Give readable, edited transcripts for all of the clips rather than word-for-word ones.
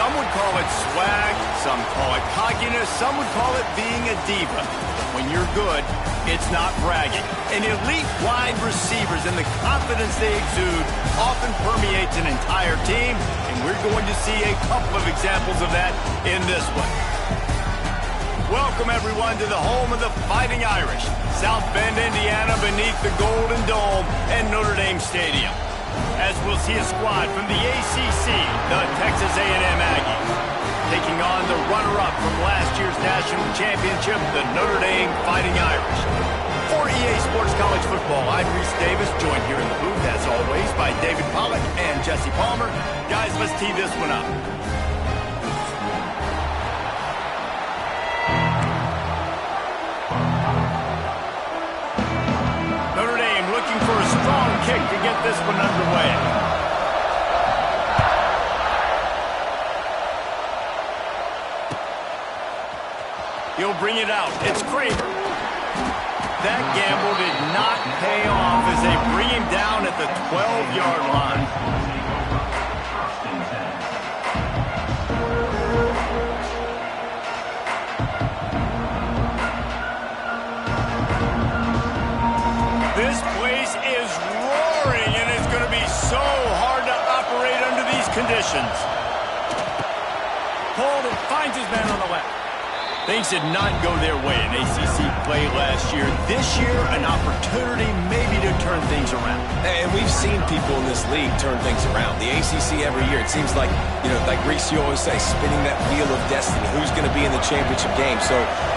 Some would call it swag, some call it cockiness, some would call it being a diva. But when you're good, it's not bragging. And elite wide receivers and the confidence they exude often permeates an entire team, and we're going to see a couple of examples of that in this one. Welcome, everyone, to the home of the Fighting Irish, South Bend, Indiana, beneath the Golden Dome and Notre Dame Stadium. As we'll see a squad from the ACC, the Texas A&M Aggies, taking on the runner-up from last year's national championship, the Notre Dame Fighting Irish. For EA Sports College Football, I'm Reese Davis, joined here in the booth, as always, by David Pollack and Jesse Palmer. Guys, let's tee this one up. Notre Dame looking for a strong kick to get this one underway. He'll bring it out. It's Kramer. That gamble did not pay off as they bring him down at the 12-yard line. This place is roaring, and it's going to be so hard to operate under these conditions. Holden finds his man on the left. Things did not go their way in ACC play last year. This year, an opportunity maybe to turn things around. And we've seen people in this league turn things around. The ACC every year, it seems like, like Reese, you always say, spinning that wheel of destiny. Who's going to be in the championship game? So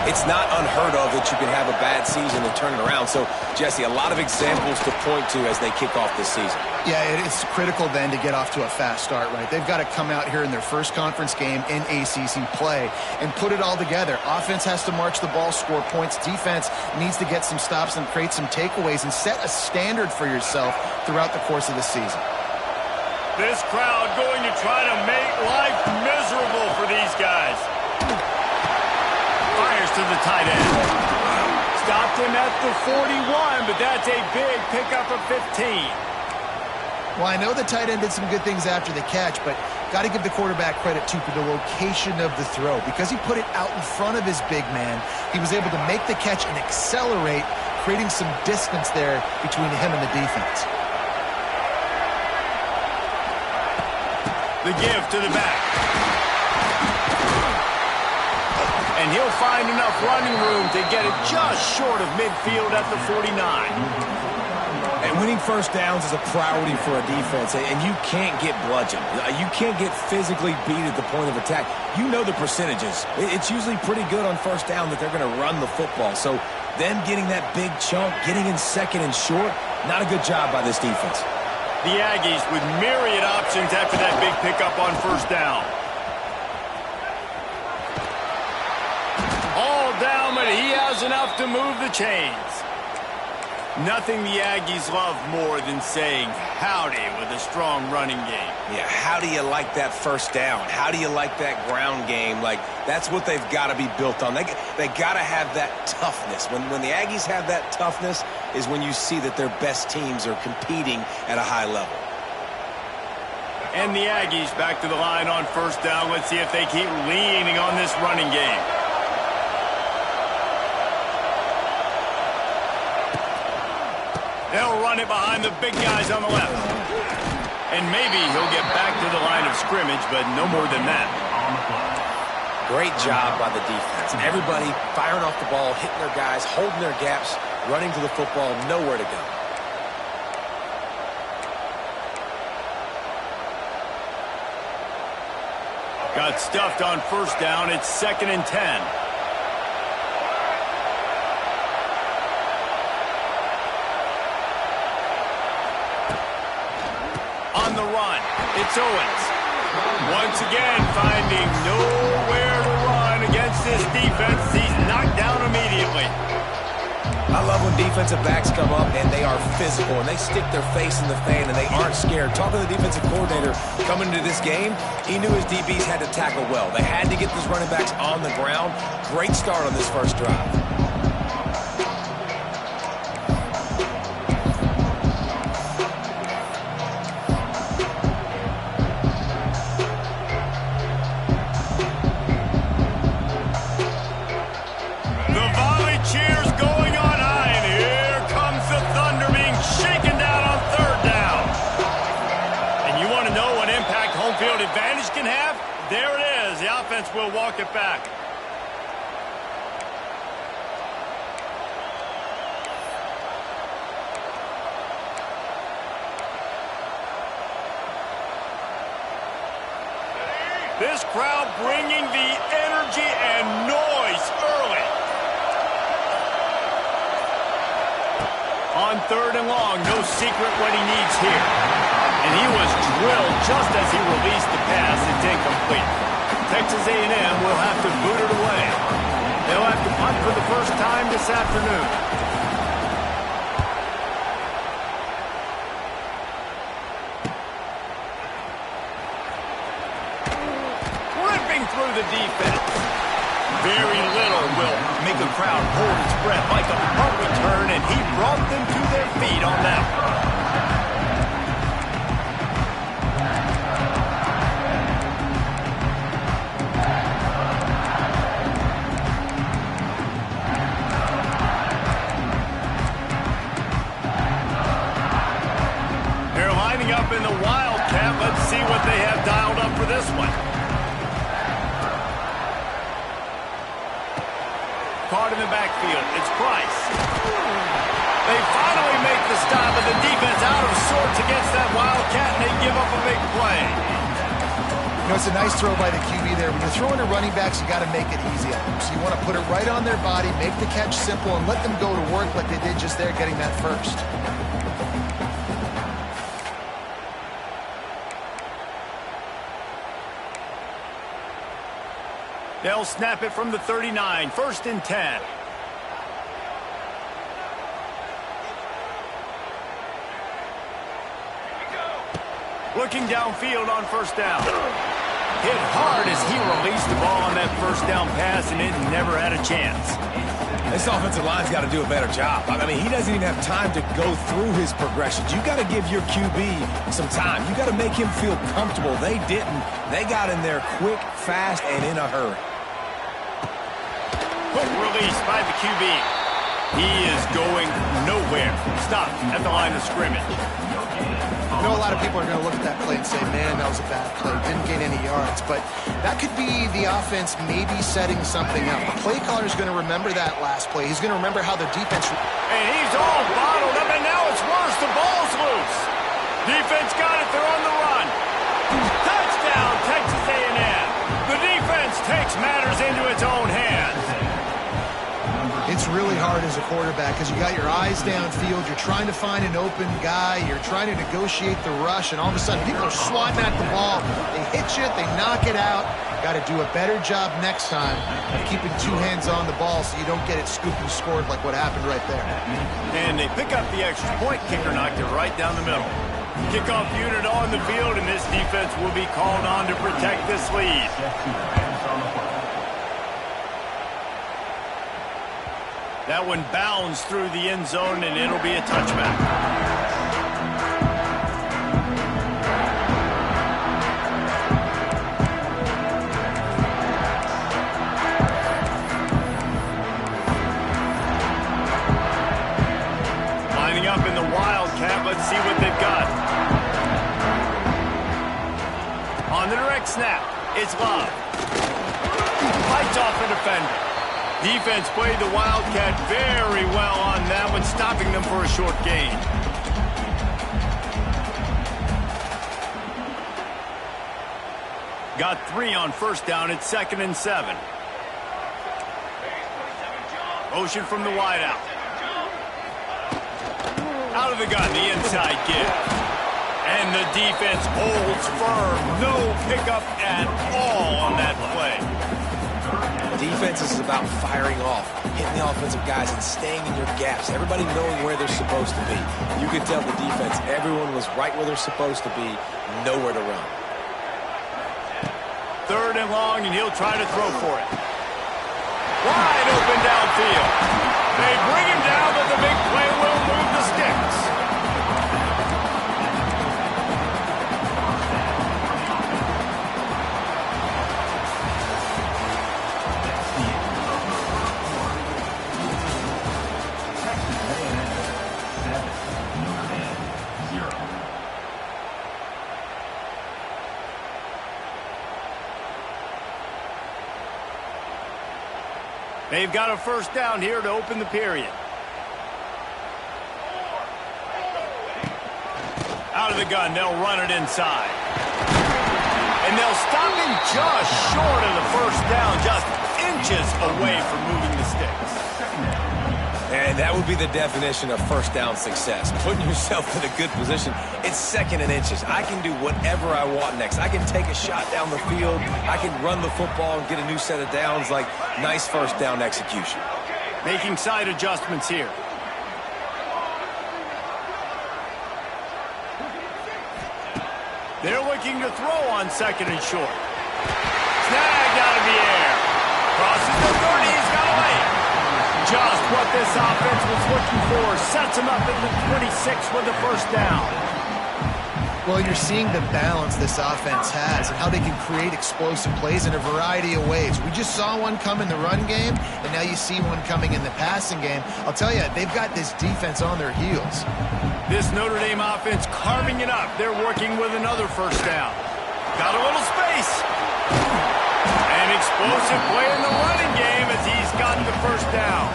it's not unheard of that you can have a bad season and turn it around. So, Jesse, a lot of examples to point to as they kick off this season. Yeah, it's critical then to get off to a fast start, right? They've got to come out here in their first conference game in ACC play and put it all together. Offense has to march the ball, score points. Defense needs to get some stops and create some takeaways and set a standard for yourself throughout the course of the season. This crowd going to try to make life miserable for these guys. Fires to the tight end. Stopped him at the 41, but that's a big pickup of 15. Well, I know the tight end did some good things after the catch, but got to give the quarterback credit, too, for the location of the throw. Because he put it out in front of his big man, he was able to make the catch and accelerate, creating some distance there between him and the defense. The give to the back. And he'll find enough running room to get it just short of midfield at the 49. And winning first downs is a priority for a defense, and you can't get bludgeoned. You can't get physically beat at the point of attack. You know the percentages. It's usually pretty good on first down that they're going to run the football. So them getting that big chunk, getting in second and short, not a good job by this defense. The Aggies with myriad options after that big pickup on first down. All down, but he has enough to move the chains. Nothing the Aggies love more than saying howdy with a strong running game. Yeah, how do you like that first down? How do you like that ground game? Like, that's what they've got to be built on. They got to have that toughness. When the Aggies have that toughness is when you see that their best teams are competing at a high level. And the Aggies back to the line on first down. Let's see if they keep leaning on this running game. They'll run it behind the big guys on the left. And maybe he'll get back to the line of scrimmage, but no more than that. Great job by the defense. Everybody firing off the ball, hitting their guys, holding their gaps, running to the football, nowhere to go. Got stuffed on first down. It's 2nd and 10. On the run, it's Owens. Once again, finding nowhere to run against this defense. He's knocked down immediately. I love when defensive backs come up and they are physical and they stick their face in the fan and they aren't scared. Talking to the defensive coordinator coming into this game, he knew his DBs had to tackle well. They had to get these running backs on the ground. Great start on this first drive. defense will walk it back. This crowd bringing the energy and noise early. On 3rd and long, no secret what he needs here. And he was drilled just as he released the pass. It's incomplete. Texas A&M will have to boot it away. They'll have to punt for the first time this afternoon. Ripping through the defense. Very little will make a crowd hold its breath like a punt return, and he brought them to their feet on that one. Up in the Wildcat. Let's see what they have dialed up for this one. Caught in the backfield. It's Price. They finally make the stop, and the defense out of sorts against that Wildcat, and they give up a big play. You know, it's a nice throw by the QB there. When you're throwing to running backs, you got to make it easy on them. So you want to put it right on their body, make the catch simple, and let them go to work like they did just there, getting that first. They'll snap it from the 39, 1st and 10. Looking downfield on 1st down. Hit hard as he released the ball on that 1st down pass, and it never had a chance. This offensive line's got to do a better job. I mean, he doesn't even have time to go through his progressions. You got to give your QB some time. You got to make him feel comfortable. They didn't. They got in there quick, fast, and in a hurry. Quick release by the QB. He is going nowhere. Stopped at the line of scrimmage. I know a lot of people are going to look at that play and say, man, that was a bad play. Didn't gain any yards. But that could be the offense maybe setting something up. The play caller is going to remember that last play. He's going to remember how the defense... And he's all bottled up, and now it's worse. The ball's loose. Defense got it. They're on the run. Touchdown, Texas A&M. The defense takes matters into its own hands. It's really hard as a quarterback because you got your eyes downfield. You're trying to find an open guy. You're trying to negotiate the rush, and all of a sudden people are swatting at the ball. They hit you. They knock it out. Got to do a better job next time of keeping two hands on the ball so you don't get it scooped and scored like what happened right there. And they pick up the extra point. Kicker knocked it right down the middle. Kickoff unit on the field, and this defense will be called on to protect this lead. That one bounds through the end zone, and it'll be a touchback. Lining up in the Wildcat. Let's see what they've got. On the direct snap, it's Love. Fights off the defender. Defense played the Wildcat very well on that one, stopping them for a short gain. Got 3 on 1st down. It's 2nd and 7. Motion from the wideout. Out of the gun, the inside give. And the defense holds firm. No pickup at all on that play. Defense is about firing off, hitting the offensive guys, and staying in your gaps. Everybody knowing where they're supposed to be. You could tell the defense, everyone was right where they're supposed to be, nowhere to run. 3rd and long, and he'll try to throw for it. Wide open downfield. They bring him down, but the big play will move the sticks. They've got a first down here to open the period. Out of the gun, they'll run it inside. And they'll stop him just short of the first down, just inches away from moving the sticks. And that would be the definition of first down success. Putting yourself in a good position. It's second and inches. I can do whatever I want next. I can take a shot down the field. I can run the football and get a new set of downs. Like, nice first down execution. Making side adjustments here. They're looking to throw on second and short. Snagged out of the air. Crosses the 30. He's got a lane. Just what this offense was looking for. Sets him up at the 26 with the first down. Well, you're seeing the balance this offense has and how they can create explosive plays in a variety of ways. We just saw one come in the run game, and now you see one coming in the passing game. I'll tell you, they've got this defense on their heels. This Notre Dame offense carving it up. They're working with another first down. Got a little space. An explosive play in the running game as he's gotten the first down.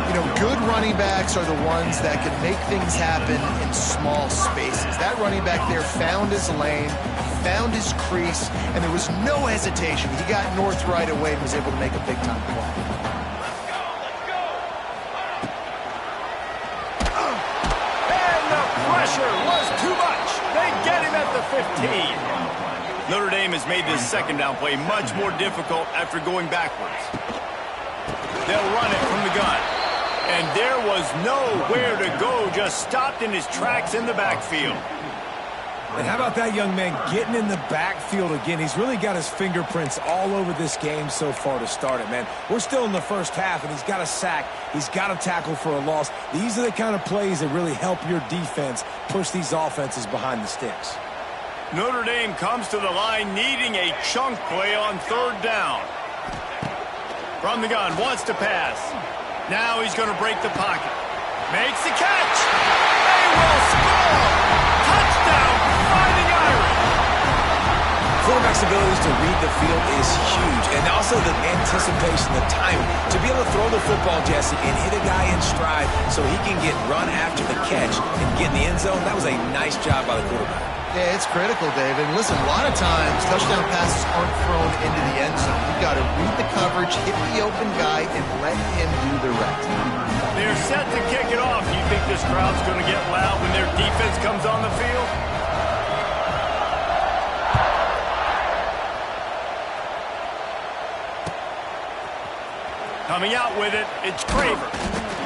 You know, good running backs are the ones that can make things happen in small spaces. That running back there found his lane, found his crease, and there was no hesitation. He got north right away and was able to make a big-time play. And the pressure was too much. They get him at the 15. Notre Dame has made this second down play much more difficult after going backwards. They'll run it from the gun. And there was nowhere to go, just stopped in his tracks in the backfield. And how about that young man getting in the backfield again? He's really got his fingerprints all over this game so far to start it, man. We're still in the first half, and he's got a sack. He's got a tackle for a loss. These are the kind of plays that really help your defense push these offenses behind the sticks. Notre Dame comes to the line needing a chunk play on third down. From the gun, wants to pass. Now he's going to break the pocket. Makes the catch. They will score. Touchdown, Fighting Irish. Quarterback's abilities to read the field is huge. And also the anticipation, the timing. To be able to throw the football, Jesse, and hit a guy in stride so he can get run after the catch and get in the end zone, that was a nice job by the quarterback. Yeah, it's critical, David. Listen, a lot of times, touchdown passes aren't thrown into the end zone. You've got to read the coverage, hit the open guy, and let him do the rest. They're set to kick it off. You think this crowd's going to get loud when their defense comes on the field? Coming out with it, it's Craver.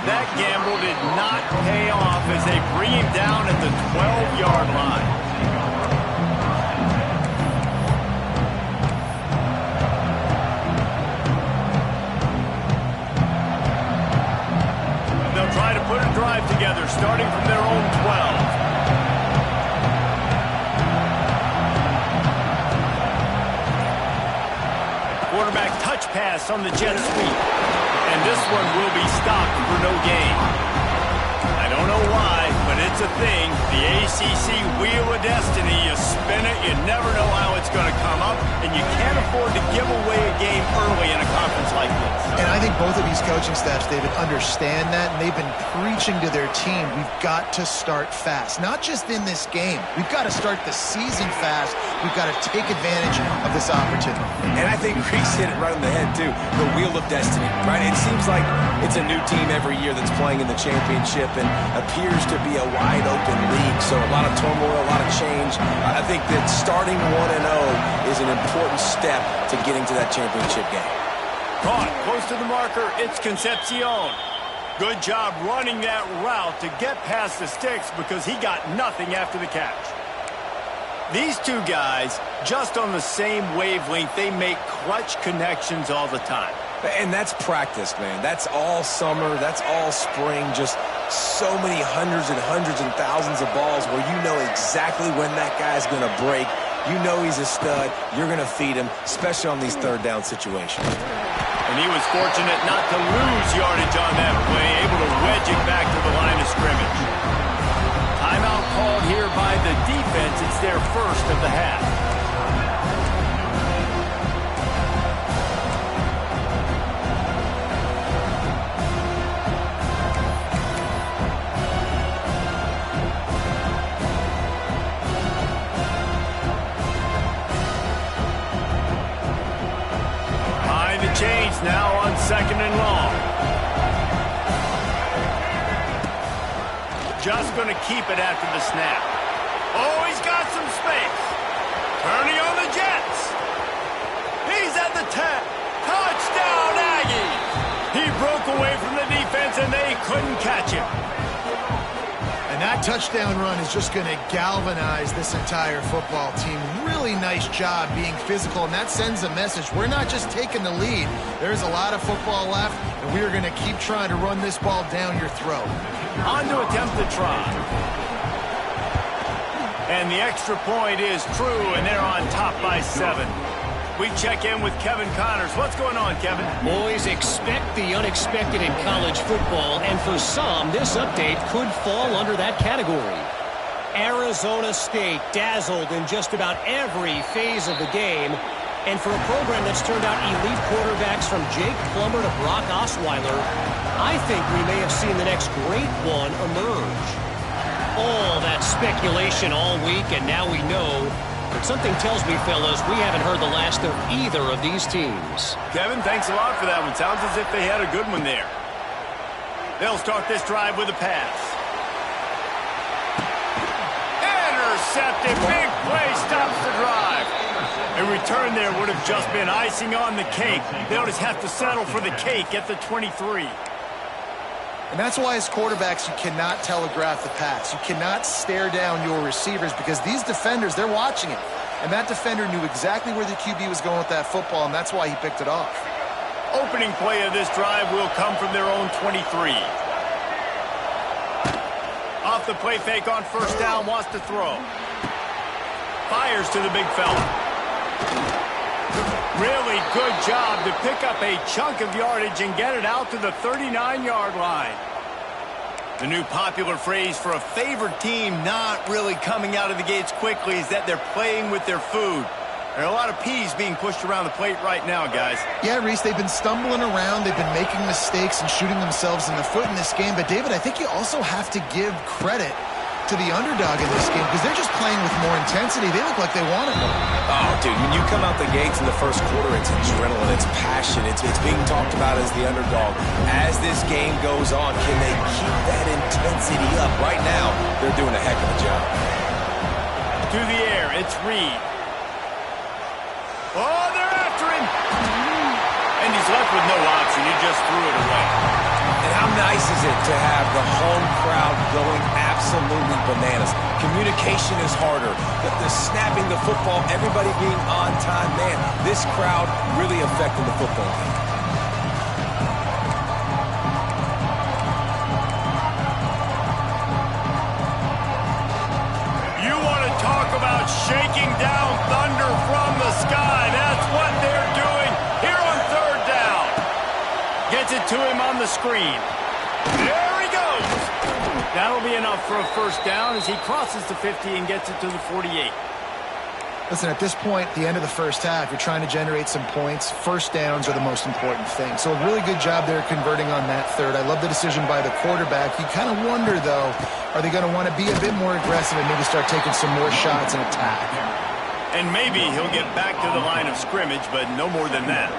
That gamble did not pay off as they bring him down at the 12-yard line. They'll try to put a drive together, starting from their own 12. Quarterback touch pass on the jet sweep. And this one will be stopped for no gain. I don't know why, but it's a thing. The ACC Wheel of Destiny, you spin it, you never know how it's going to come up, and you can't afford to give away a game early in a conference like this. And I think both of these coaching staffs, David, understand that, and they've been preaching to their team, we've got to start fast. Not just in this game. We've got to start the season fast. We've got to take advantage of this opportunity. And I think Reese hit it right on the head, too. The Wheel of Destiny, right? It seems like it's a new team every year that's playing in the championship and appears to be a wide-open league. So a lot of turmoil, a lot of change. I think that starting 1-0 is an important step to getting to that championship game. Caught close to the marker, it's Concepcion. Good job running that route to get past the sticks because he got nothing after the catch. These two guys, just on the same wavelength, they make clutch connections all the time. And that's practice, man. That's all summer. That's all spring. Just so many hundreds and thousands of balls where you know exactly when that guy's going to break. You know he's a stud. You're going to feed him, especially on these third down situations. And he was fortunate not to lose yardage on that play, able to wedge it back to the line of scrimmage. Timeout called here by the defense. It's their first of the half. It's now on 2nd and long. Just going to keep it after the snap. Oh, he's got some space. Turning on the Jets. He's at the 10. Touchdown, Aggies. He broke away from the defense, and they couldn't catch him. And that touchdown run is just going to galvanize this entire football team. Really nice job being physical, and that sends a message. We're not just taking the lead. There's a lot of football left, and we are going to keep trying to run this ball down your throat. On to attempt the try. And the extra point is true, and they're on top by 7. We check in with Kevin Connors. What's going on, Kevin? Boys, expect the unexpected in college football, and for some, this update could fall under that category. Arizona State dazzled in just about every phase of the game, and for a program that's turned out elite quarterbacks from Jake Plummer to Brock Osweiler, I think we may have seen the next great one emerge. All that speculation all week, and now we know. But something tells me, fellas, we haven't heard the last of either of these teams. Kevin, thanks a lot for that one. Sounds as if they had a good one there. They'll start this drive with a pass. Intercepted. Big play stops the drive. A return there would have just been icing on the cake. They'll just have to settle for the cake at the 23. And that's why as quarterbacks, you cannot telegraph the pass. You cannot stare down your receivers because these defenders, they're watching it. And that defender knew exactly where the QB was going with that football, and that's why he picked it off. Opening play of this drive will come from their own 23. Off the play fake on first down, wants to throw. Fires to the big fella. Really good job to pick up a chunk of yardage and get it out to the 39-yard line. The new popular phrase for a favored team not really coming out of the gates quickly is that they're playing with their food. There are a lot of peas being pushed around the plate right now, guys. Yeah, Reese, they've been stumbling around. They've been making mistakes and shooting themselves in the foot in this game. But, David, I think you also have to give credit to the underdog in this game because they're just playing with more intensity. They look like they want it more. Oh, dude, when you come out the gates in the first quarter, it's adrenaline, it's passion, it's being talked about as the underdog. As this game goes on, can they keep that intensity up? Right now, they're doing a heck of a job. To the air, it's Reed. Oh, they're after him. And he's left with no option. He just threw it away. And how nice is it to have the home crowd going absolutely bananas? Communication is harder. The snapping the football, everybody being on time. Man, this crowd really affecting the football game. You want to talk about shaking down thunder from the sky. That's what they're doing here on third down. Gets it to him on the screen. There he goes. That'll be enough for a first down as he crosses the 50 and gets it to the 48. Listen, at this point, the end of the first half, you're trying to generate some points. First downs are the most important thing. So a really good job there converting on that third. I love the decision by the quarterback. You kind of wonder, though, are they going to want to be a bit more aggressive and maybe start taking some more shots and attack? And maybe he'll get back to the line of scrimmage, but no more than that.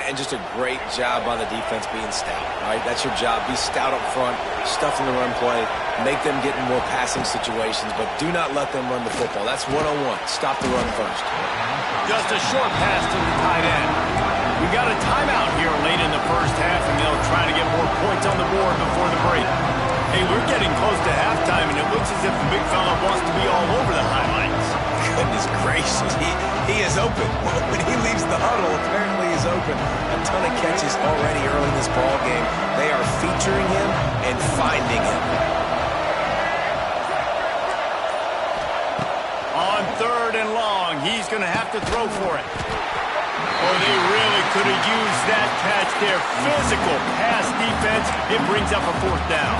And just a great job on the defense being stout, all right? That's your job. Be stout up front, stuff in the run play, make them get in more passing situations, but do not let them run the football. That's one-on-one. Stop the run first. Just a short pass to the tight end. We got a timeout here late in the first half, and they'll try to get more points on the board before the break. Hey, we're getting close to halftime, and it looks as if the big fella wants to be all over the highlights. Goodness gracious, he is open. When he leaves the huddle, apparently he's open. A ton of catches already early in this ball game. They are featuring him and finding him. On third and long, he's going to have to throw for it. Oh, they really could have used that catch there. Physical pass defense. It brings up a fourth down.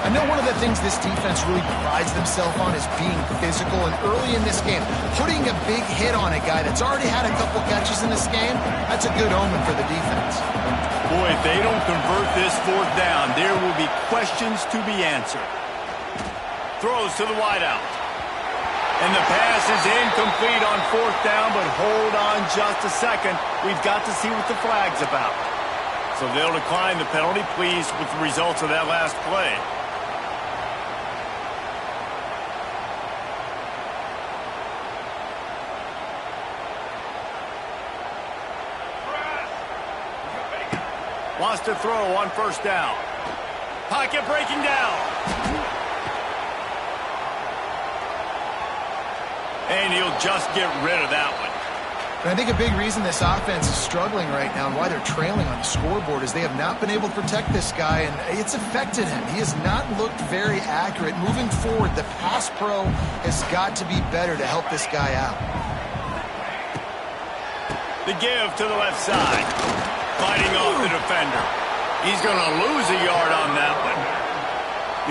I know one of the things this defense really prides themselves on is being physical, and early in this game, putting a big hit on a guy that's already had a couple catches in this game, that's a good omen for the defense. Boy, if they don't convert this fourth down, there will be questions to be answered. Throws to the wideout. And the pass is incomplete on fourth down, but hold on just a second. We've got to see what the flag's about. So they'll decline the penalty, pleased with the results of that last play. Wants to throw on first down. Pocket breaking down. And he'll just get rid of that one. And I think a big reason this offense is struggling right now and why they're trailing on the scoreboard is they have not been able to protect this guy, and it's affected him. He has not looked very accurate. Moving forward, the pass pro has got to be better to help this guy out. The give to the left side. Fighting off the defender. He's going to lose a yard on that one.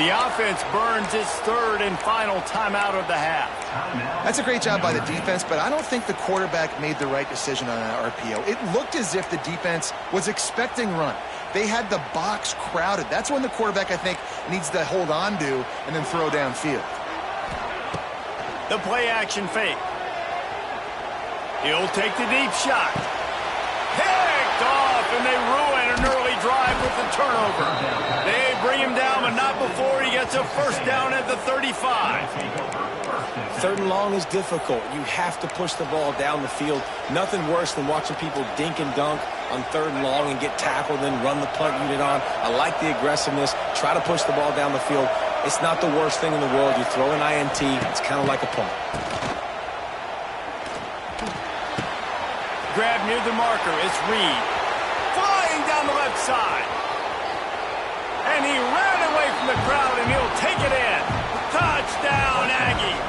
The offense burns its third and final timeout of the half. That's a great job by the defense, but I don't think the quarterback made the right decision on that RPO. It looked as if the defense was expecting run. They had the box crowded. That's when the quarterback, I think, needs to hold on to and then throw downfield. The play action fake. He'll take the deep shot. Picked off, and they ruin an early drive with the turnover. They bring him down, but not before he gets a first down at the 35. Third and long is difficult. You have to push the ball down the field. Nothing worse than watching people dink and dunk on third and long and get tackled, then run the punt unit on. I like the aggressiveness. Try to push the ball down the field. It's not the worst thing in the world. You throw an INT, it's kind of like a punt. Grab near the marker. It's Reed. Flying down the left side. And he ran away from the crowd, and he'll take it in. Touchdown, Aggies.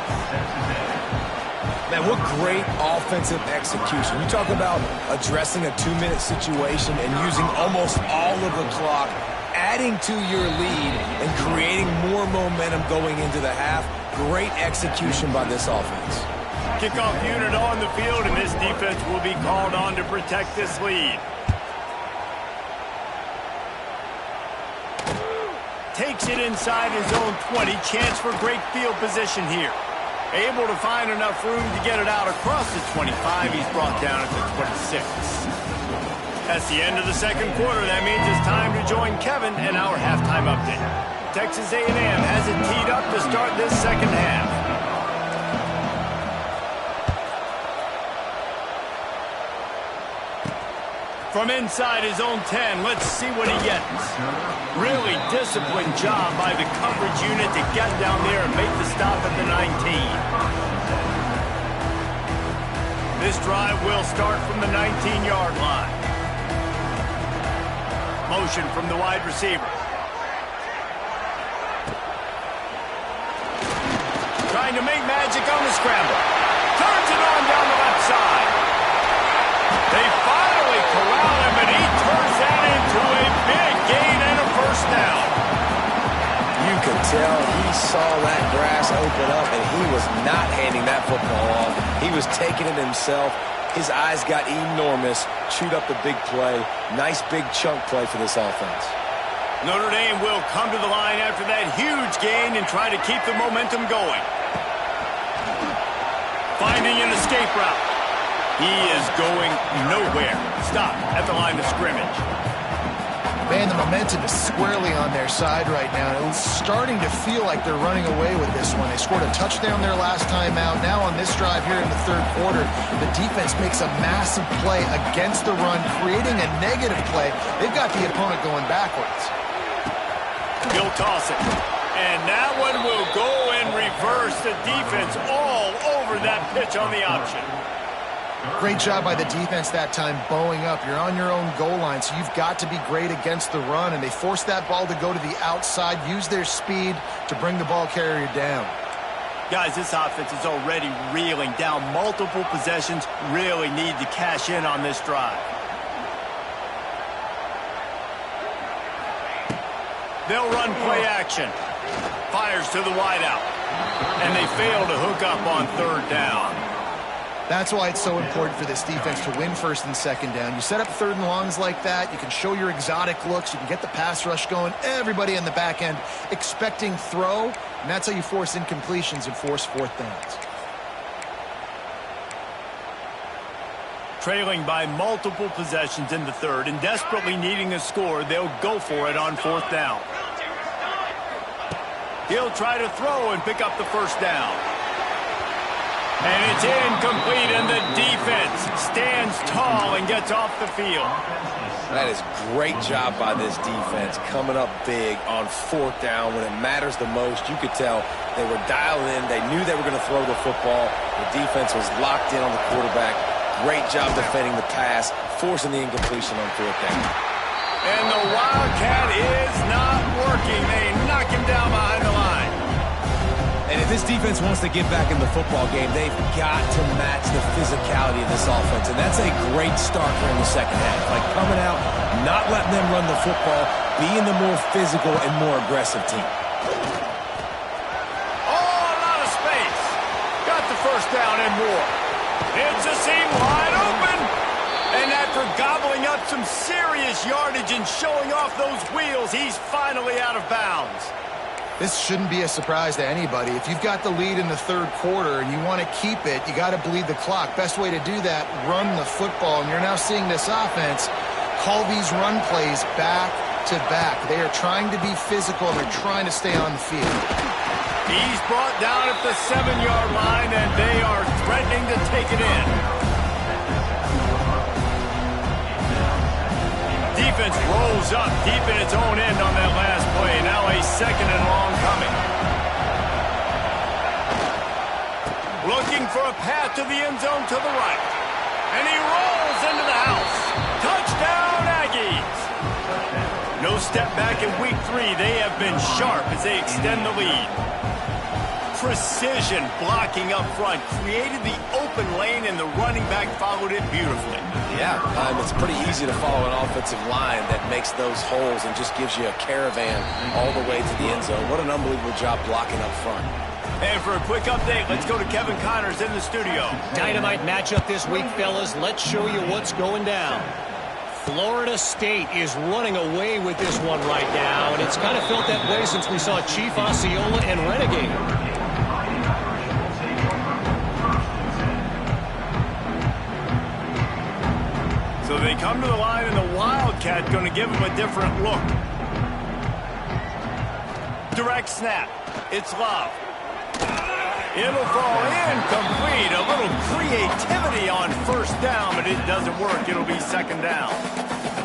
Man, what great offensive execution. You talk about addressing a 2-minute situation and using almost all of the clock, adding to your lead and creating more momentum going into the half. Great execution by this offense. Kickoff unit on the field, and this defense will be called on to protect this lead. Takes it inside his own 20. Chance for great field position here. Able to find enough room to get it out across the 25. He's brought down at the 26. That's the end of the second quarter. That means it's time to join Kevin in our halftime update. Texas A&M has it teed up to start this second half. From inside his own 10, let's see what he gets. Really disciplined job by the coverage unit to get down there and make the stop at the 19. This drive will start from the 19-yard line. Motion from the wide receiver. Trying to make magic on the scramble. Turns it on down the left side. They finally corral him, and he turns that into a big gain and a first down. You could tell he saw that grass open up, and he was not handing that football off. He was taking it himself. His eyes got enormous, chewed up the big play. Nice big chunk play for this offense. Notre Dame will come to the line after that huge gain and try to keep the momentum going. Finding an escape route. He is going nowhere. Stop at the line of scrimmage. Man, the momentum is squarely on their side right now. It's starting to feel like they're running away with this one. They scored a touchdown their last time out. Now on this drive here in the third quarter, the defense makes a massive play against the run, creating a negative play. They've got the opponent going backwards. He'll toss it. And that one will go in reverse. The defense all over that pitch on the option. Great job by the defense that time, bowing up. You're on your own goal line, so you've got to be great against the run, and they force that ball to go to the outside, use their speed to bring the ball carrier down. Guys, this offense is already reeling down multiple possessions. Really need to cash in on this drive. They'll run play action. Fires to the wideout. And they fail to hook up on third down. That's why it's so important for this defense to win first and second down. You set up third and longs like that, you can show your exotic looks, you can get the pass rush going, everybody in the back end expecting throw, and that's how you force incompletions and force fourth downs. trailing by multiple possessions in the third and desperately needing a score, they'll go for it on fourth down. He'll try to throw and pick up the first down. And it's incomplete, and the defense stands tall and gets off the field. That is great job by this defense, coming up big on fourth down when it matters the most. You could tell they were dialed in. They knew they were going to throw the football. The defense was locked in on the quarterback. Great job defending the pass, forcing the incompletion on fourth down. And the Wildcat is not working. They knock him down behind the line. And if this defense wants to get back in the football game, they've got to match the physicality of this offense. And that's a great start here in the second half. Like coming out, not letting them run the football, being the more physical and more aggressive team. Oh, a lot of space. Got the first down and more. It's a seam wide open. And after gobbling up some serious yardage and showing off those wheels, he's finally out of bounds. This shouldn't be a surprise to anybody. If you've got the lead in the third quarter and you want to keep it, you got to bleed the clock. Best way to do that, run the football. And you're now seeing this offense call these run plays back to back. They are trying to be physical, and they're trying to stay on the field. He's brought down at the 7-yard line, and they are threatening to take it in. Defense rolls up deep in its own end on that last play. Now a second and long coming. Looking for a path to the end zone to the right. And he rolls into the house. Touchdown, Aggies! No step back in week 3. They have been sharp as they extend the lead. Precision blocking up front created the open lane, and the running back followed it beautifully. Yeah, it's pretty easy to follow an offensive line that makes those holes and just gives you a caravan all the way to the end zone. What an unbelievable job blocking up front. And for a quick update, let's go to Kevin Connors in the studio. Dynamite matchup this week, fellas. Let's show you what's going down. Florida State is running away with this one right now, and it's kind of felt that way since we saw Chief Osceola and Renegade. So they come to the line, and the Wildcat going to give them a different look. Direct snap. It's Love. It'll fall incomplete. A little creativity on first down, but it doesn't work. It'll be second down.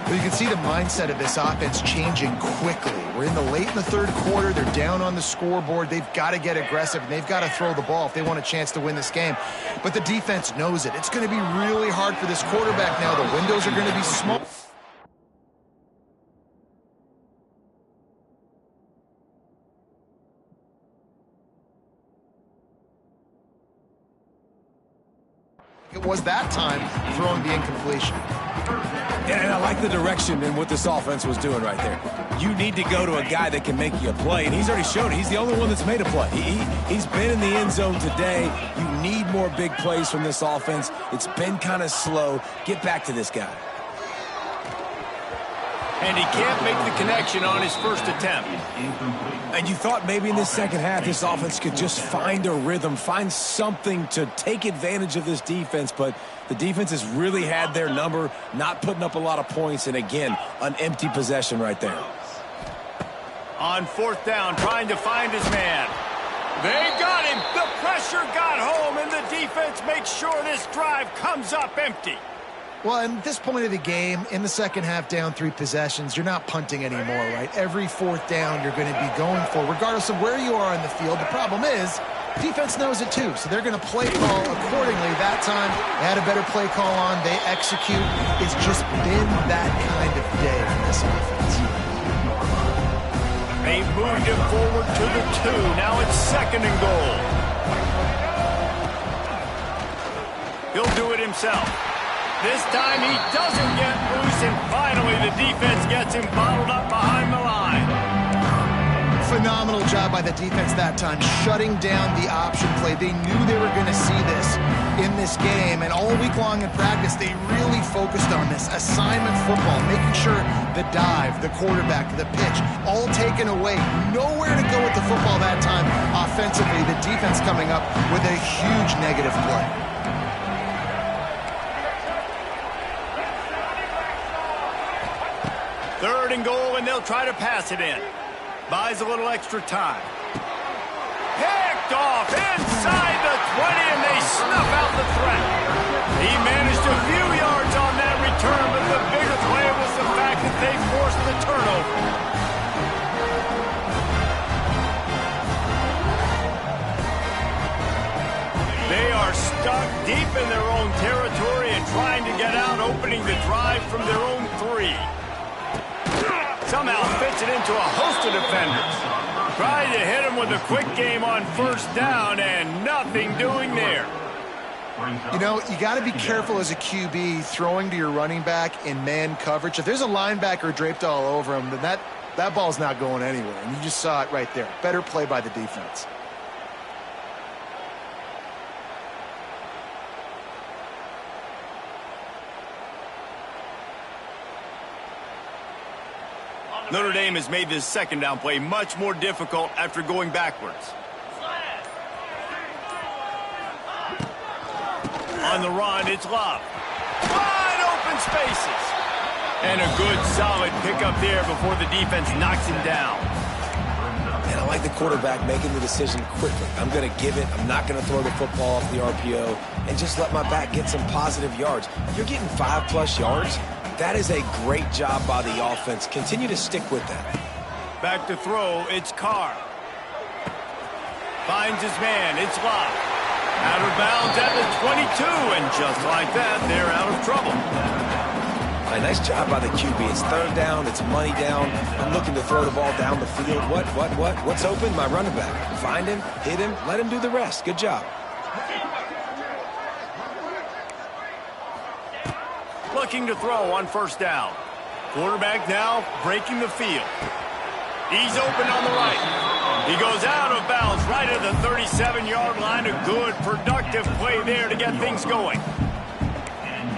But you can see the mindset of this offense changing quickly. We're in the late in the third quarter. They're down on the scoreboard. They've got to get aggressive, and they've got to throw the ball if they want a chance to win this game. But the defense knows it. It's going to be really hard for this quarterback now. The windows are going to be small. It was that time throwing the incompletion. And I like the direction and what this offense was doing right there. You need to go to a guy that can make you a play, and he's already shown it. He's the only one that's made a play. He's been in the end zone today. You need more big plays from this offense. It's been kind of slow. Get back to this guy. And he can't make the connection on his first attempt. And you thought maybe in this second half this offense could just find a rhythm, find something to take advantage of this defense, but the defense has really had their number, not putting up a lot of points, and again, an empty possession right there. On fourth down, trying to find his man. They got him. The pressure got home, and the defense makes sure this drive comes up empty. Well, at this point of the game, in the second half, down 3 possessions, you're not punting anymore, right? Every fourth down you're going to be going for, regardless of where you are in the field. The problem is, defense knows it too, so they're going to play call accordingly. That time, they had a better play call on. They execute. It's just been that kind of day for this offense. They moved him forward to the 2. Now it's second and goal. He'll do it himself. This time he doesn't get loose, and finally the defense gets him bottled up behind the line. Phenomenal job by the defense that time, shutting down the option play. They knew they were going to see this in this game, and all week long in practice, they really focused on this assignment football, making sure the dive, the quarterback, the pitch, all taken away. Nowhere to go with the football that time offensively. The defense coming up with a huge negative play. 3rd and goal, and they'll try to pass it in. Buys a little extra time. Picked off inside the 20, and they snuff out the threat. He managed a few yards on that return, but the bigger play was the fact that they forced the turnover. They are stuck deep in their own territory and trying to get out, opening the drive from their own 3. Somehow fits it into a host of defenders. Trying to hit him with a quick game on 1st down, and nothing doing there. You know, you got to be careful as a QB throwing to your running back in man coverage. If there's a linebacker draped all over him, then that ball's not going anywhere. And you just saw it right there. Better play by the defense. Notre Dame has made this 2nd down play much more difficult after going backwards. On the run, it's Love. Wide open spaces. And a good, solid pickup there before the defense knocks him down. And I like the quarterback making the decision quickly. I'm going to give it. I'm not going to throw the football off the RPO and just let my back get some positive yards. You're getting 5+ yards. That is a great job by the offense. Continue to stick with that. Back to throw, it's Carr. Finds his man, it's Love. Out of bounds at the 22, and just like that, they're out of trouble. A nice job by the QB. It's 3rd down, it's money down. I'm looking to throw the ball down the field. What's open? My running back. Find him, hit him, let him do the rest. Good job. Looking to throw on 1st down. Quarterback now breaking the field. He's open on the right. He goes out of bounds right at the 37-yard line. A good, productive play there to get things going.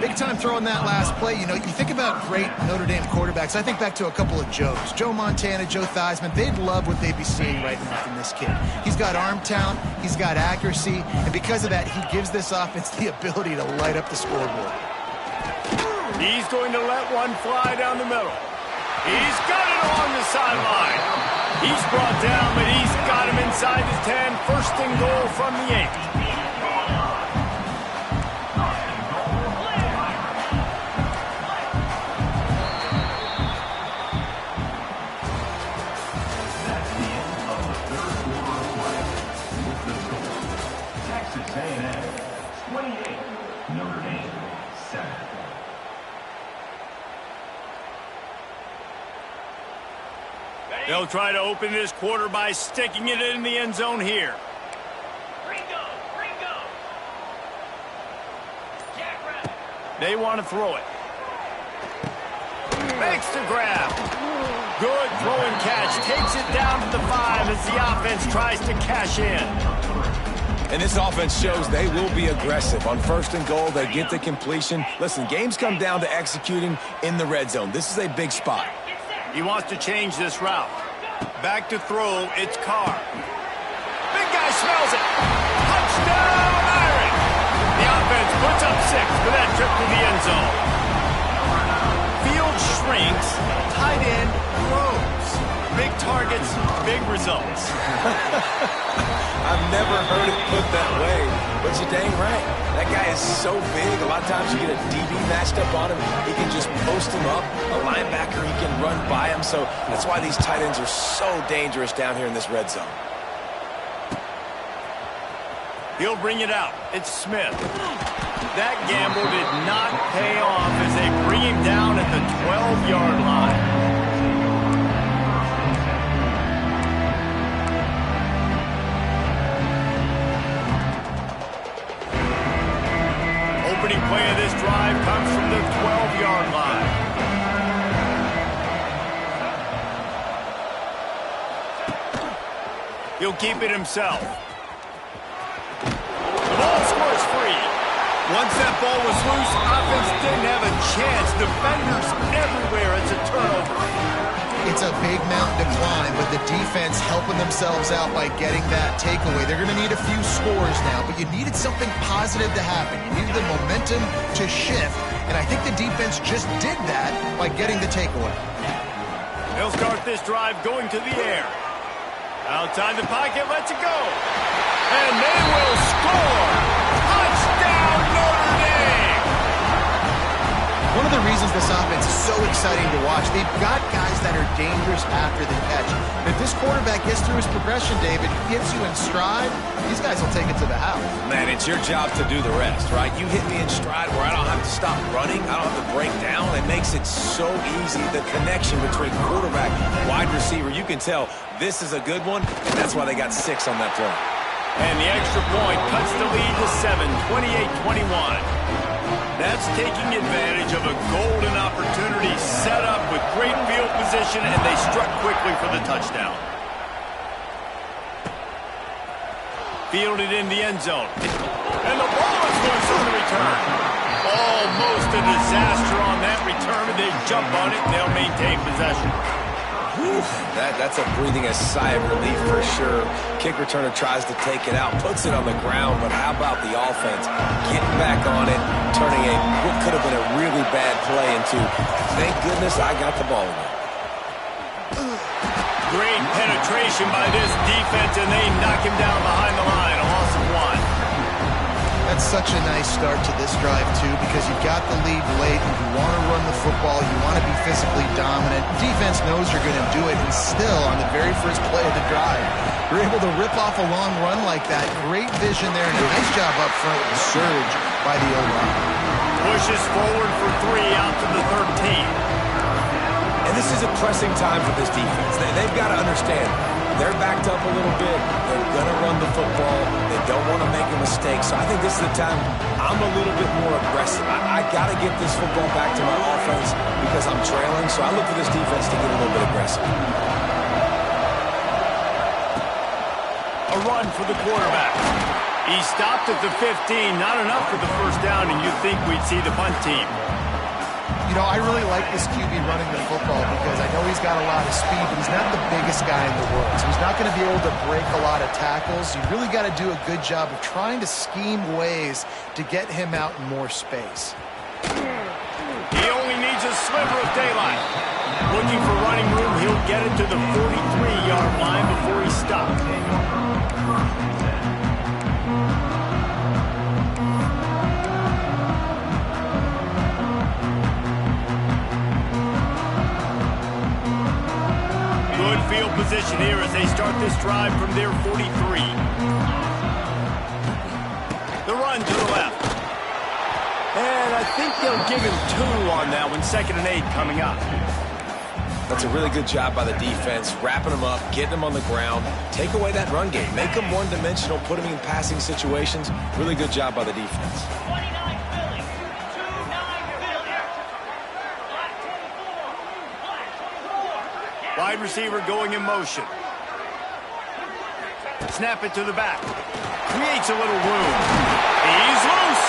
Big time throwing that last play. You know, you think about great Notre Dame quarterbacks. I think back to a couple of Joes. Joe Montana, Joe Theismann. They'd love what they'd be seeing right now from this kid. He's got arm talent. He's got accuracy. And because of that, he gives this offense the ability to light up the scoreboard. He's going to let one fly down the middle. He's got it along the sideline. He's brought down, but he's got him inside the 10. 1st and goal from the 8. Texas A&M 28, Notre Dame 7. They'll try to open this quarter by sticking it in the end zone here. They want to throw it. Makes the grab. Good throw and catch. Takes it down to the 5 as the offense tries to cash in. And this offense shows they will be aggressive. On 1st and goal, they get the completion. Listen, games come down to executing in the red zone. This is a big spot. He wants to change this route. Back to throw, it's Carr. Big guy smells it. Touchdown, Irish. The offense puts up 6 for that trip to the end zone. Field shrinks, tight end grows. Big targets, big results. I've never heard it put that way, but you're dang right. That guy is so big. A lot of times you get a DB matched up on him. He can just post him up. A linebacker, he can run by him. So that's why these tight ends are so dangerous down here in this red zone. He'll bring it out. It's Smith. That gamble did not pay off as they bring him down at the 12-yard line. Opening play of this drive comes from the 12-yard line. He'll keep it himself. The ball scores free. Once that ball was loose, offense didn't have a chance. Defenders everywhere. It's a turnover. It's a big mountain to climb, but the defense helping themselves out by getting that takeaway. They're going to need a few scores now, but you needed something positive to happen. You needed the momentum to shift, and I think the defense just did that by getting the takeaway. They'll start this drive going to the air. Outside the pocket, lets it go. And they will score. Touchdown, Notre Dame. One of the reasons this offense is so exciting to watch, they've got guys that are dangerous after the catch. And if this quarterback gets through his progression, David, gets you in stride, these guys will take it to the house. Man, it's your job to do the rest, right? You hit me in stride where I don't have to stop running. I don't have to break down. It makes it so easy. The connection between quarterback, wide receiver, you can tell this is a good one, and that's why they got 6 on that play. And the extra point cuts the lead to 7, 28-21. That's taking advantage of a golden opportunity set up with great field position, and they struck quickly for the touchdown. Fielded in the end zone. And the ball is loose on the return. Almost a disaster on that return, and they jump on it, and they'll maintain possession. Whew, that's a breathing a sigh of relief for sure. Kick returner tries to take it out, puts it on the ground, but how about the offense getting back on it, turning what could have been a really bad play into, thank goodness I got the ball again. Great penetration by this defense, and they knock him down behind the line, a loss of 1. That's such a nice start to this drive, too, because you've got the lead late. You want to run the football. You want to be physically dominant. Defense knows you're going to do it, and still, on the very first play of the drive, you're able to rip off a long run like that. Great vision there, and a nice job up front with the surge by the O-line. Pushes forward for 3 out to the 13. And this is a pressing time for this defense. They've got to understand, they're backed up a little bit. They're going to run the football. They don't want to make a mistake. So I think this is the time I'm a little bit more aggressive. I got to get this football back to my offense because I'm trailing. So I look for this defense to get a little bit aggressive. A run for the quarterback. He stopped at the 15. Not enough for the first down, and you'd think we'd see the punt team. You know, I really like this QB running the football because I know he's got a lot of speed, but he's not the biggest guy in the world. So he's not going to be able to break a lot of tackles. You really got to do a good job of trying to scheme ways to get him out in more space. He only needs a sliver of daylight. Looking for running room, he'll get it to the 43-yard line before he stops. Good field position here as they start this drive from their 43. The run to the left. And I think they'll give him 2 on that one. 2nd and 8 coming up. That's a really good job by the defense, wrapping them up, getting them on the ground. Take away that run game. Make them one-dimensional, put them in passing situations. Really good job by the defense. Wide receiver going in motion. Snap it to the back. Creates a little room. He's loose.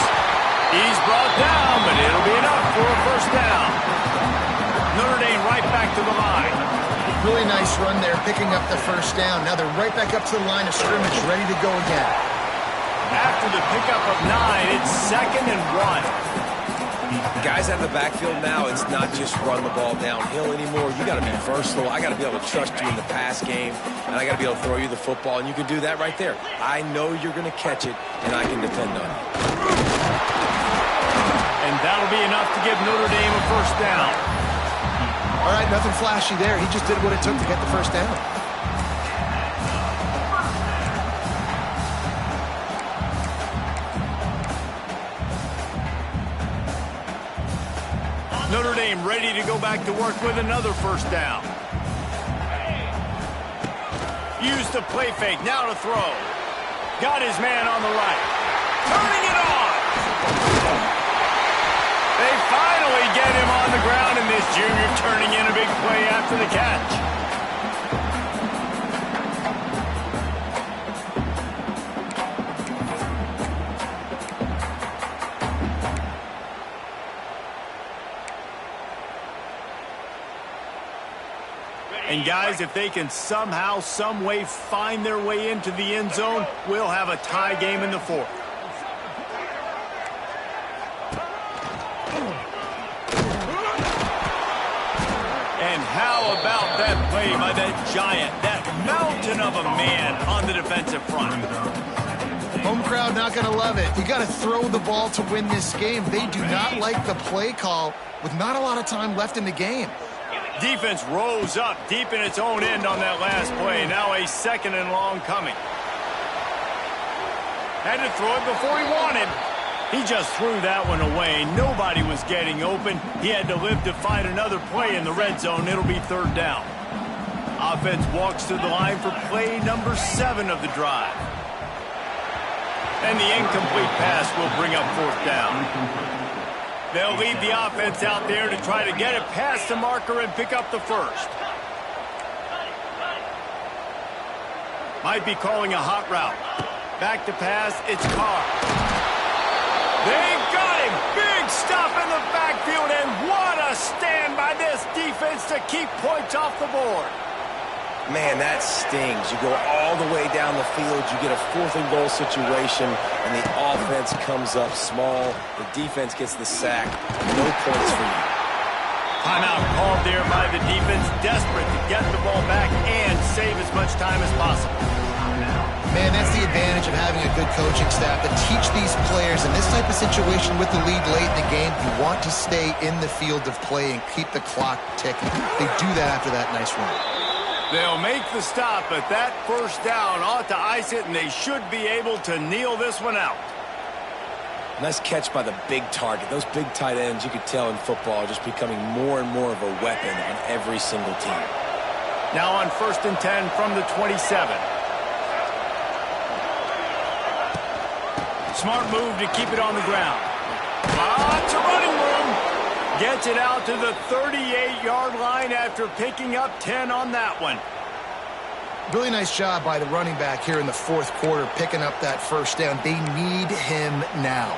He's brought down, but it'll be enough for a first down. Notre Dame right back to the line. Really nice run there, picking up the first down. Now they're right back up to the line of scrimmage, ready to go again. After the pickup of 9, it's 2nd and 1. Guys out of the backfield now, it's not just run the ball downhill anymore. You got to be versatile. I got to be able to trust you in the pass game, and I got to be able to throw you the football, and you can do that right there. I know you're going to catch it, and I can depend on you. And that'll be enough to give Notre Dame a first down. All right, nothing flashy there. He just did what it took to get the first down. Notre Dame ready to go back to work with another first down. Used the play fake, now to throw. Got his man on the right. Turning it on. They finally get him on the ground, and this junior turning in a big play after the catch. And guys, if they can somehow, some way find their way into the end zone, we'll have a tie game in the 4th. And how about that play by that giant, that mountain of a man on the defensive front? Home crowd not going to love it. You got to throw the ball to win this game. They do not like the play call with not a lot of time left in the game. Defense rose up deep in its own end on that last play. Now a 2nd and long coming. Had to throw it before he wanted. He just threw that one away. Nobody was getting open. He had to live to find another play in the red zone. It'll be 3rd down. Offense walks to the line for play number 7 of the drive. And the incomplete pass will bring up 4th down. They'll lead the offense out there to try to get it past the marker and pick up the 1st. Might be calling a hot route. Back to pass, it's Carr. They got him! Big stop in the backfield, and what a stand by this defense to keep points off the board. Man, that stings. You go all the way down the field, you get a 4th and goal situation, and the offense comes up small. The defense gets the sack. No points for you. Timeout called there by the defense, desperate to get the ball back and save as much time as possible. Man, that's the advantage of having a good coaching staff to teach these players in this type of situation with the lead late in the game. You want to stay in the field of play and keep the clock ticking. They do that after that nice run. They'll make the stop, but that 1st down ought to ice it, and they should be able to kneel this one out. Nice catch by the big target. Those big tight ends, you could tell in football, are just becoming more and more of a weapon on every single team. Now on 1st and 10 from the 27. Smart move to keep it on the ground. Lots of running room. Gets it out to the 38-yard line after picking up 10 on that one. Really nice job by the running back here in the 4th quarter, picking up that 1st down. They need him now.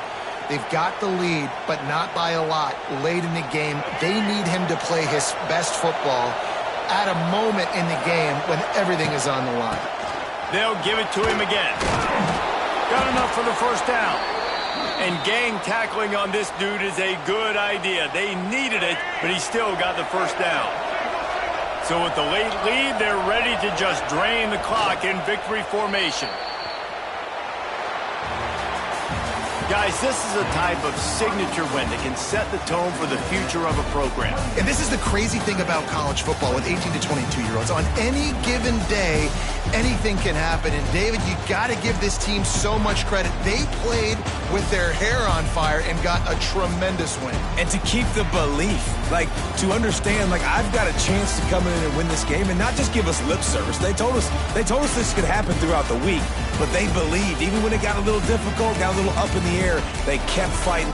They've got the lead, but not by a lot late in the game. They need him to play his best football at a moment in the game when everything is on the line. They'll give it to him again. Got enough for the 1st down. And gang tackling on this dude is a good idea. They needed it, but he still got the 1st down. So with the late lead, they're ready to just drain the clock in victory formation. Guys, this is a type of signature win that can set the tone for the future of a program. And this is the crazy thing about college football with 18 to 22-year-olds. On any given day, anything can happen. And, David, you got to give this team so much credit. They played with their hair on fire and got a tremendous win. And to keep the belief, like, to understand, like, I've got a chance to come in and win this game and not just give us lip service. They told us this could happen throughout the week, but they believed. Even when it got a little difficult, got a little up in the air, they kept fighting.